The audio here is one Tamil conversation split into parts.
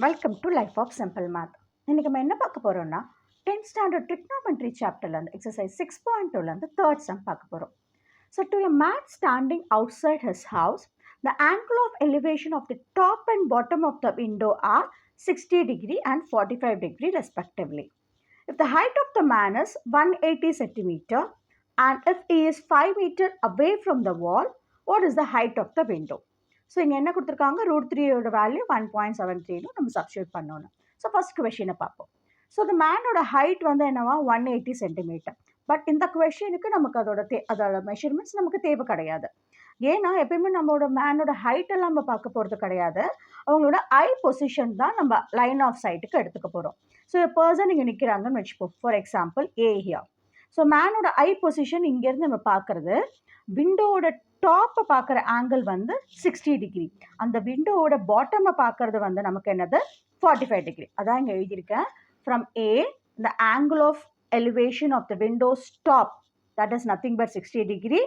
Welcome to life of simple math. இன்னைக்கு நம்ம என்ன பார்க்க போறோம்னா 10th ஸ்டாண்டர்ட் ட்ரிக்னாமெட்ரி சாப்டர்லேருந்து எக்ஸசைஸ் 6.2லேருந்து தேர்ட் சம் பார்க்க போகிறோம். So to a man standing outside his house the angle of elevation of the top and bottom of the window are 60 degree and 45 degree respectively. If the height of the man is 180 centimeter and if he is 5 meter away from the wall, what is the height of the window? So இங்கே என்ன கொடுத்துருக்காங்க, √3 வேல்யூ 1.73 நம்ம சப்ஸ்டியூட் பண்ணணும். ஸோ ஃபர்ஸ்ட் கொஷினை பார்ப்போம். ஸோ இந்த மேனோட ஹைட் வந்து என்னவா 180 சென்டிமீட்டர். பட் இந்த கொஷனுக்கு நமக்கு அதோட மெஷர்மெண்ட்ஸ் நமக்கு தேவை கிடையாது. ஏன்னா எப்பயுமே நம்மளோட மேனோட ஹைட் எல்லாம் நம்ம பார்க்க போகிறது கிடையாது. அவங்களோட ஐ பொசிஷன் தான் நம்ம லைன் ஆஃப் சைட்டுக்கு எடுத்துக்க போகிறோம். ஸோ பர்சன் இங்கே நிற்கிறாங்கன்னு வச்சுப்போம். For example A here. So மேனோட ஐ பொசிஷன் இங்கேருந்து நம்ம பார்க்குறது விண்டோவோட டாப்பை பார்க்குற ஆங்கிள் வந்து 60 டிகிரி. அந்த விண்டோவோட பாட்டமை பார்க்கறது வந்து நமக்கு என்னது 45 டிகிரி. அதான் இங்கே எழுதியிருக்கேன். From A the angle of elevation of the window's top, that is nothing but 60 degree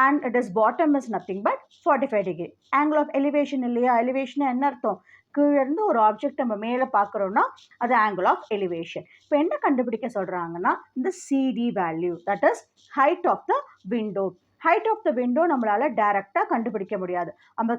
and it is bottom is nothing but 45 degree. Angle of elevation இல்லையா, elevation என்ன அர்த்தம், கீழே இருந்து ஒரு ஆப்ஜெக்ட் நம்ம மேலே பார்க்குறோன்னா அது ஆங்கிள் ஆஃப் எலிவேஷன். இப்போ என்ன கண்டுபிடிக்க சொல்கிறாங்கன்னா இந்த CD value, that is height of the window. Height of the window நம்மளால் டைரெக்டாக கண்டுபிடிக்க முடியாது.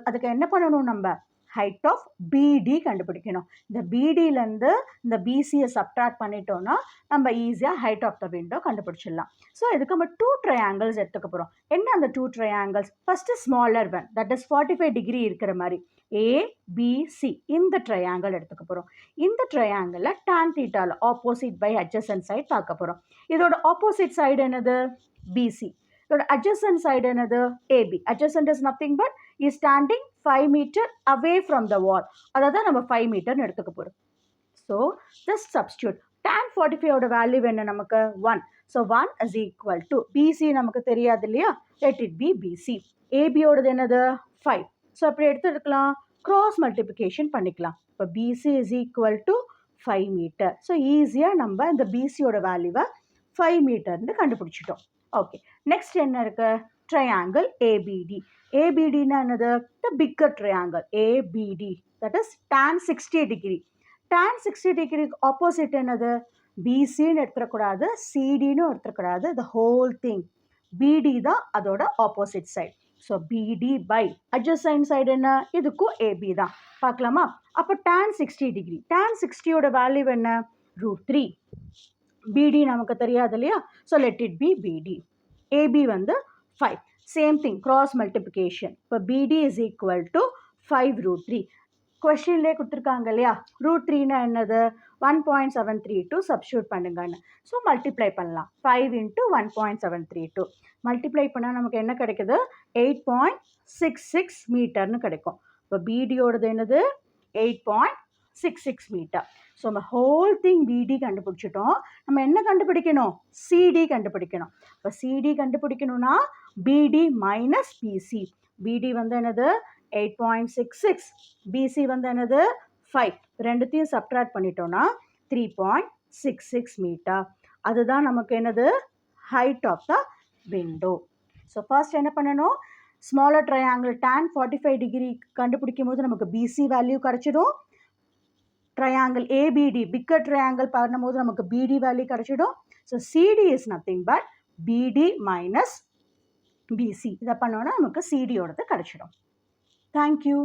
அதுக்கு என்ன பண்ணணும், நம்ம ஹைட் ஆஃப் பிடி கண்டுபிடிக்கணும். இந்த பிடியிலேருந்து இந்த பிசியை சப்ட்ராக்ட் பண்ணிட்டோம்னா நம்ம ஈஸியாக ஹைட் ஆஃப் த விண்டோ கண்டுபிடிச்சிடலாம். ஸோ இதுக்கு நம்ம 2 ட்ரையாங்கிள்ஸ் எடுத்துக்க போகிறோம். என்ன அந்த 2 triangles? First smaller one, that is 45 degree இருக்கிற மாதிரி ஏபிசி, இந்த ட்ரையாங்கிள் எடுத்துக்க போகிறோம். இந்த ட்ரையாங்கிளில் tan தீட்டாவில் ஆப்போசிட் பை அட்ஜசன்ட் சைட் பார்க்க போகிறோம். இதோட ஆப்போசிட் சைடு என்னது, பிசி. இதோட adjacent side என்னது, AB. Adjacent is nothing but is standing 5 meter away from the wall. அதாவது நம்ம 5 meter எடுத்துக்க போகிறோம். So just substitute. Tan 45 ஓட வேல்யூ என்ன நமக்கு 1. So 1 is equal to BC நமக்கு தெரியாது இல்லையா, let it be BC. AB ஓடது என்னது 5. ஸோ அப்படி எடுத்துக்கலாம், cross multiplication பண்ணிக்கலாம். இப்போ BC is equal to 5 meter. So ஈஸியாக நம்ம இந்த BCயோட வேல்யூவை 5 மீட்டர்னு கண்டுபிடிச்சிட்டோம். ஓகே, நெக்ஸ்ட் என்ன இருக்கு, ட்ரையாங்கிள் ஏபிடி. ஏபிடினா என்னது, the bigger triangle ABD, that is tan 60 degree. tan 60 டிகிரிக்கு ஆப்போசிட் என்னது, பிசின்னு எடுத்துடக்கூடாது, சிடின்னு எடுத்துடக்கூடாது, த ஹோல் திங். பிடி தான் அதோட opposite side. So BD by adjacent side என்ன, இதுக்கும் ஏபி தான். பார்க்கலாமா? அப்போ tan 60 டிகிரி, tan 60யோட வேல்யூ என்ன √3. பிடி நமக்கு தெரியாது இல்லையா, so let it be BD. AB வந்து 5. Same thing, cross multiplication. இப்போ பிடி இஸ் ஈக்குவல் டு 5 √3. கொஸ்டின்லேயே கொடுத்துருக்காங்க இல்லையா, √3னா என்னது 1.732 சப்ஸ்டியூட் பண்ணுங்கன்னு. ஸோ மல்டிப்ளை பண்ணலாம். 5 × 1.732 மல்டிப்ளை பண்ணால் நமக்கு என்ன கிடைக்குது, 8.66 மீட்டர்னு கிடைக்கும். இப்போ பிடியோடது என்னது 8.66 மீட்டர். ஸோ நம்ம ஹோல் திங் பிடி கண்டுபிடிச்சிட்டோம். நம்ம என்ன கண்டுபிடிக்கணும், சிடி கண்டுபிடிக்கணும். இப்போ சிடி கண்டுபிடிக்கணும்னா பிடி மைனஸ் பிசி. பிடி வந்து என்னது 8.66, பிசி வந்து என்னது 5. ரெண்டுத்தையும் சப்ட்ராக்ட் பண்ணிட்டோம்னா 3.66 மீட்டர். அதுதான் நமக்கு என்னது height of the window. So first என்ன பண்ணணும், ஸ்மாலர் ட்ரையாங்கிள் tan 45 டிகிரி கண்டுபிடிக்கும் போது நமக்கு பிசி வேல்யூ கிடச்சிடும். ட்ரையாங்கிள் ஏபிடி பிக்கர் ட்ரையாங்கிள் பண்ணும்போது நமக்கு பிடி வேல்யூ கிடச்சிடும். So CD is nothing but BD minus BC. இதை பண்ணோன்னா நமக்கு சிடியோடது கிடச்சிடும். தேங்க்யூ.